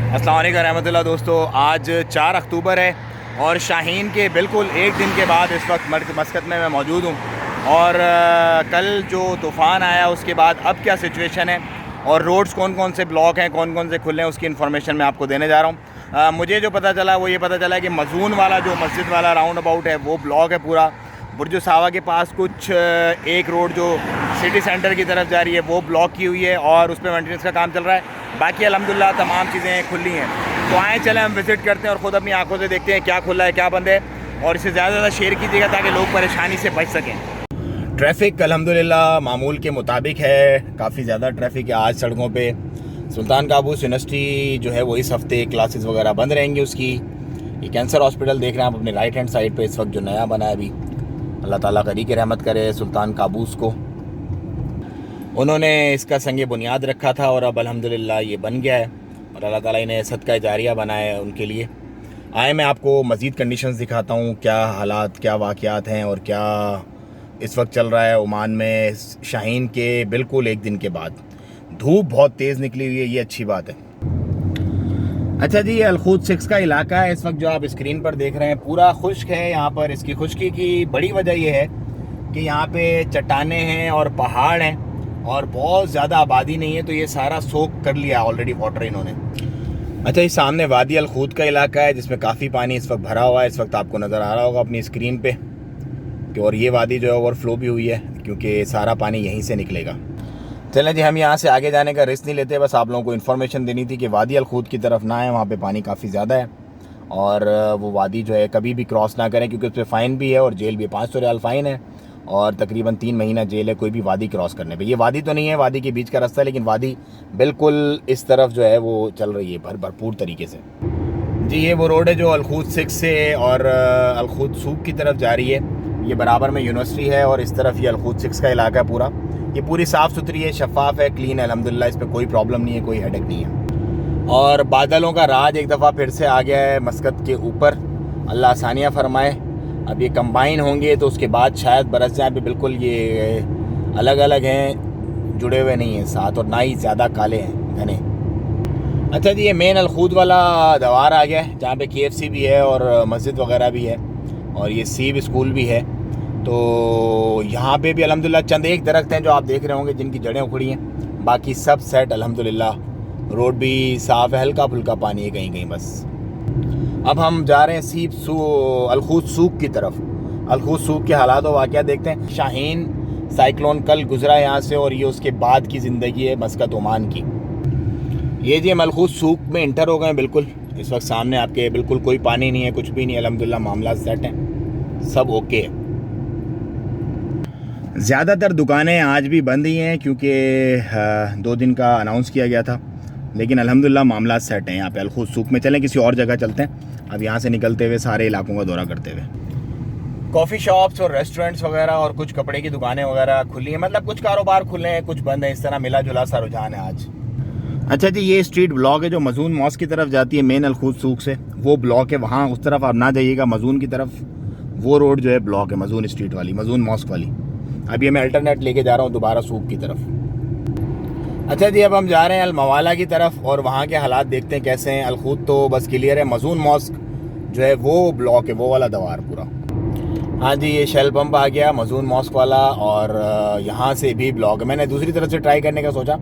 अस्सलाम वालेकुम रहमतुल्लाह। दोस्तों, आज 4 अक्टूबर है और शाहीन के बिल्कुल एक दिन के बाद इस वक्त मस्कत में मैं मौजूद हूँ। और कल जो तूफ़ान आया उसके बाद अब क्या सिचुएशन है और रोड्स कौन कौन से ब्लॉक हैं, कौन कौन से खुले हैं, उसकी इन्फॉर्मेशन मैं आपको देने जा रहा हूँ। मुझे जो पता चला वो ये पता चला कि मज़ून वाला जो मस्जिद वाला राउंड अबाउट है वो ब्लॉक है पूरा। बुर्ज सावा के पास कुछ एक रोड जो सिटी सेंटर की तरफ जा रही है वो ब्लॉक की हुई है और उस पर मेंटेनेंस का काम चल रहा है। बाकी अल्हम्दुलिल्लाह तमाम चीज़ें खुली हैं। तो आए चलें हम विज़िट करते हैं और ख़ुद अपनी आंखों से देखते हैं क्या खुला है क्या बंद है, और इसे ज़्यादा से ज़्यादा शेयर कीजिएगा ताकि लोग परेशानी से बच सकें। ट्रैफ़िक अल्हम्दुलिल्लाह मामूल के मुताबिक है, काफ़ी ज़्यादा ट्रैफ़िक है आज सड़कों पे। सुल्तान काबूस यूनिवर्सिटी जो है वो इस हफ़्ते क्लासेस वगैरह बंद रहेंगी उसकी। ये कैंसर हॉस्पिटल देख रहे हैं आप अपने राइट हैंड साइड पे इस वक्त जो नया बना है अभी। अल्लाह ताला करी की रहमत करे सुल्तान काबूस को। उन्होंने इसका संग बुनियाद रखा था और अब अल्हम्दुलिल्लाह ये बन गया है और अल्लाह ताला इन्हें सदका जारिया बनाया है उनके लिए। आए मैं आपको मज़ीद कंडीशंस दिखाता हूँ, क्या हालात क्या वाक़यात हैं और क्या इस वक्त चल रहा है ओमान में शाहीन के बिल्कुल एक दिन के बाद। धूप बहुत तेज़ निकली हुई है, ये अच्छी बात है। अच्छा जी, ये अलखूद 6 का इलाका है इस वक्त जो आप स्क्रीन पर देख रहे हैं, पूरा खुश्क है यहाँ पर। इसकी खुश्की की बड़ी वजह यह है कि यहाँ पे चट्टानें हैं और पहाड़ हैं और बहुत ज़्यादा आबादी नहीं है, तो ये सारा सोख कर लिया ऑलरेडी वाटर इन्होंने। अच्छा, ये सामने वादी अलखूद का इलाका है जिसमें काफ़ी पानी इस वक्त भरा हुआ है। इस वक्त आपको नज़र आ रहा होगा अपनी स्क्रीन पे कि और ये वादी जो है ओवरफ्लो भी हुई है क्योंकि सारा पानी यहीं से निकलेगा। चलें जी, हम यहाँ से आगे जाने का रिस्क नहीं लेते, बस आप लोगों को इन्फॉर्मेशन देनी थी कि वादी अलखूद की तरफ ना आए, वहाँ पे पानी काफ़ी ज़्यादा है और वो वादी जो है कभी भी क्रॉस ना करें क्योंकि उस पर फ़ाइन भी है और जेल भी 500 रियाल फ़ाइन है और तकरीबन 3 महीना जेल है कोई भी वादी क्रॉस करने पे। ये वादी तो नहीं है, वादी के बीच का रास्ता है, लेकिन वादी बिल्कुल इस तरफ जो है वो चल रही है भरपूर तरीके से। जी, ये वो रोड है जो अलखूद 6 से और अलखूद सूक की तरफ जा रही है। ये बराबर में यूनिवर्सिटी है और इस तरफ ये अलखूद 6 का इलाका है पूरा। ये पूरी साफ़ सुथरी है, शफाफ है, क्लीन है अल्हम्दुलिल्लाह। इस पर कोई प्रॉब्लम नहीं है, कोई हेडेक नहीं है। और बादलों का राज एक दफ़ा फिर से आ गया है मस्कत के ऊपर। अल्लाह आसानियाँ फरमाए। अब ये कंबाइन होंगे तो उसके बाद शायद बरस जाए पे। बिल्कुल ये अलग अलग हैं, जुड़े हुए नहीं हैं साथ, और ना ही ज़्यादा काले हैं घने। अच्छा जी, ये मेन अलखूद वाला दवार आ गया है जहाँ पे KFC भी है और मस्जिद वगैरह भी है और ये सीब स्कूल भी है। तो यहाँ पे भी अल्हम्दुलिल्लाह चंद एक दरख्त हैं जो आप देख रहे होंगे जिनकी जड़ें उखड़ी हैं, बाकी सब सेट अल्हम्दुलिल्लाह। रोड भी साफ़ है, हल्का फुल्का पानी है कहीं कहीं बस। अब हम जा रहे हैं अलखूद सूक की तरफ। अलखूद सूक के हालात और वाक़या देखते हैं। शाहीन साइक्लोन कल गुजरा यहाँ से और ये उसके बाद की ज़िंदगी है मस्कत ओमान की। ये जी हम अलखूद सूक में इंटर हो गए बिल्कुल। इस वक्त सामने आपके बिल्कुल कोई पानी नहीं है, कुछ भी नहीं, अल्हम्दुलिल्लाह मामला सेट हैं, सब ओके है। ज़्यादातर दुकानें आज भी बंद ही हैं क्योंकि 2 दिन का अनाउंस किया गया था, लेकिन अल्हम्दुलिल्लाह मामला सेट हैं यहाँ पे अलखूद सूक में। चलें किसी और जगह चलते हैं अब यहाँ से निकलते हुए सारे इलाकों का दौरा करते हुए। कॉफ़ी शॉप्स और रेस्टोरेंट्स वगैरह और कुछ कपड़े की दुकानें वगैरह खुली हैं, मतलब कुछ कारोबार खुले हैं कुछ बंद हैं, इस तरह मिला जुला सा रुझान है आज। अच्छा जी, ये स्ट्रीट ब्लॉक है जो मज़ून मॉस्क की तरफ जाती है मेन अलखूद सूक से, वो ब्लॉक है। वहाँ उस तरफ आप ना जाइएगा, मज़ून की तरफ वो रोड जो है ब्लॉक है, मज़ून स्ट्रीट वाली, मज़ून मॉस्क वाली। अभी मैं अल्टरनेट लेके जा रहा हूँ दोबारा सूक की तरफ। अच्छा जी, अब हम जा रहे हैं अलमवाला की तरफ और वहाँ के हालात देखते हैं कैसे हैं। अलखूद तो बस क्लियर है, मज़ून मॉस्क जो है वो ब्लॉक है, वो वाला दवार पूरा। हाँ जी, ये शेल पंप आ गया मज़ून मॉस्क वाला और यहाँ से भी ब्लॉक है। मैंने दूसरी तरफ से ट्राई करने का सोचा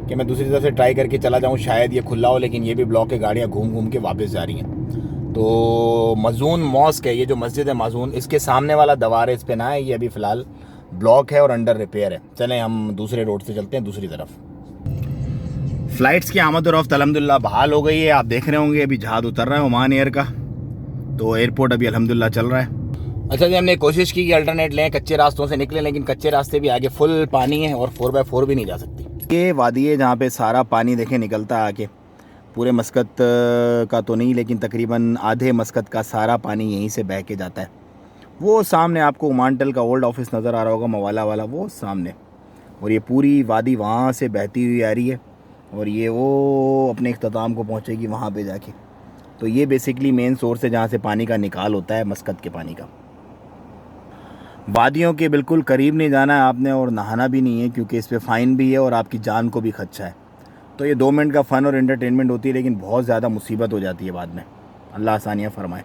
कि मैं दूसरी तरफ से ट्राई करके चला जाऊँ, शायद ये खुला हो, लेकिन ये भी ब्लॉक है, गाड़ियाँ घूम घूम के वापस जा रही हैं। तो मज़ून मॉस्क है ये जो मस्जिद है मज़ून, इसके सामने वाला दवार है, इस पर ना है, ये अभी फ़िलहाल ब्लॉक है और अंडर रिपेयर है। चलें हम दूसरे रोड से चलते हैं दूसरी तरफ। फ़्लाइट्स की आमद और रफ्त अल्हम्दुलिल्लाह बहाल हो गई है। आप देख रहे होंगे अभी जहाज़ उतर रहा है ओमान एयर का, तो एयरपोर्ट अभी अल्हम्दुलिल्लाह चल रहा है। अच्छा जी, हमने कोशिश की कि अल्टरनेट लें, कच्चे रास्तों से निकलें, लेकिन कच्चे रास्ते भी आगे फुल पानी है और 4x4 भी नहीं जा सकती। ये वादी है जहाँ पे सारा पानी देखें निकलता है आके, पूरे मस्कत का तो नहीं लेकिन तकरीबन आधे मस्कत का सारा पानी यहीं से बह के जाता है। वो सामने आपको ओमानटेल का ओल्ड ऑफिस नज़र आ रहा होगा, मवाला वाला, वो सामने। और ये पूरी वादी वहाँ से बहती हुई आ रही है और ये वो अपने इख्तिताम को पहुँचेगी वहाँ पे जाके। तो ये बेसिकली मेन सोर्स है जहाँ से पानी का निकाल होता है मस्कत के पानी का। वादियों के बिल्कुल करीब नहीं जाना है आपने और नहाना भी नहीं है क्योंकि इस पर फ़ाइन भी है और आपकी जान को भी खदशा है। तो ये 2 मिनट का फ़न और एंटरटेनमेंट होती है, लेकिन बहुत ज़्यादा मुसीबत हो जाती है बाद में। अल्लाह आसानियाँ फ़रमाए।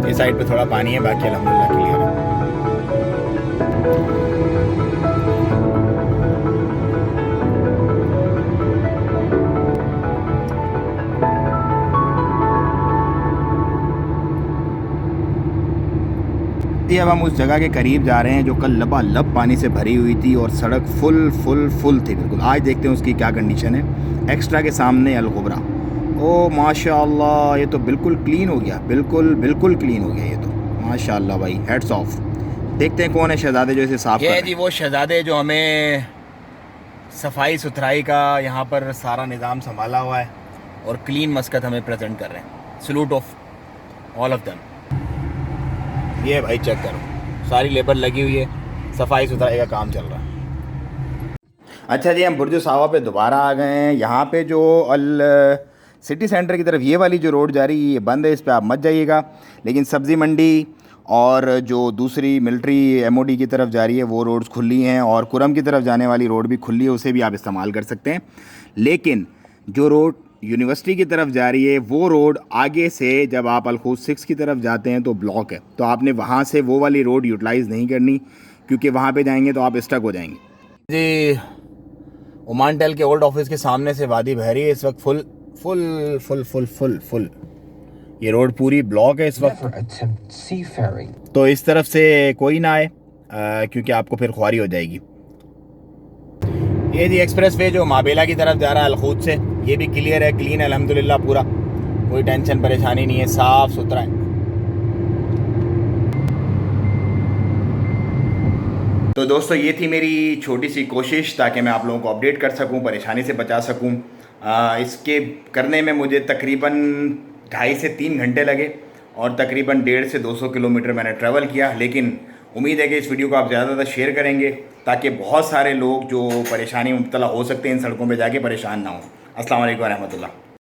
इस साइड पे थोड़ा पानी है, बाकी अल्हम्दुलिल्लाह क्लियर है। अब हम उस जगह के करीब जा रहे हैं जो कल लबालब पानी से भरी हुई थी और सड़क फुल थी बिल्कुल। आज देखते हैं उसकी क्या कंडीशन है। एक्स्ट्रा के सामने अलगुबरा, ओ माशाअल्लाह, ये तो बिल्कुल क्लीन हो गया, बिल्कुल क्लीन हो गया ये तो, माशाअल्लाह भाई, हेड्स ऑफ। देखते हैं कौन है शहजादे जो इसे साफ कर रहे हैं। जी वो शहजादे जो हमें सफाई सुथराई का यहाँ पर सारा निज़ाम संभाला हुआ है और क्लीन मस्कत हमें प्रेजेंट कर रहे हैं। Salute of all of them. ये भाई चेक करो, सारी लेबर लगी हुई है, सफाई सुथराई का काम चल रहा है। अच्छा जी, हम बुर्ज सावा पे दोबारा आ गए हैं। यहाँ पे जो सिटी सेंटर की तरफ ये वाली जो रोड जा रही है ये बंद है, इस पर आप मत जाइएगा। लेकिन सब्ज़ी मंडी और जो दूसरी मिलिट्री एमओडी की तरफ जा रही है वो रोड्स खुली हैं, और कुरम की तरफ जाने वाली रोड भी खुली है, उसे भी आप इस्तेमाल कर सकते हैं। लेकिन जो रोड यूनिवर्सिटी की तरफ जा रही है वो रोड आगे से जब आप अलखूज 6 की तरफ जाते हैं तो ब्लॉक है, तो आपने वहाँ से वो वाली रोड यूटिलाइज़ नहीं करनी, क्योंकि वहाँ पे जाएंगे तो आप स्टक हो जाएंगे। जी ओमान टेल के ओल्ड ऑफिस के सामने से वादी बह रही है इस वक्त, फुल ये रोड पूरी ब्लॉक है इस वक्त। तो इस तरफ से कोई ना आए क्योंकि आपको फिर ख्वारी हो जाएगी। ये जी एक्सप्रेस वे जो माबेला की तरफ जा रहा है अलखूद से, ये भी क्लियर है, क्लीन है अल्हम्दुलिल्लाह, पूरा कोई टेंशन परेशानी नहीं है, साफ़ सुथरा है। तो दोस्तों ये थी मेरी छोटी सी कोशिश ताकि मैं आप लोगों को अपडेट कर सकूं, परेशानी से बचा सकूं। इसके करने में मुझे तकरीबन 2.5 से 3 घंटे लगे और तकरीबन 150 से 200 किलोमीटर मैंने ट्रैवल किया। लेकिन उम्मीद है कि इस वीडियो को आप ज़्यादा से ज़्यादा शेयर करेंगे ताकि बहुत सारे लोग जो परेशानी में मुब्तला हो सकते हैं इन सड़कों पे जाके परेशान ना हों। अस्सलाम वालेकुम रहमतुल्लाह।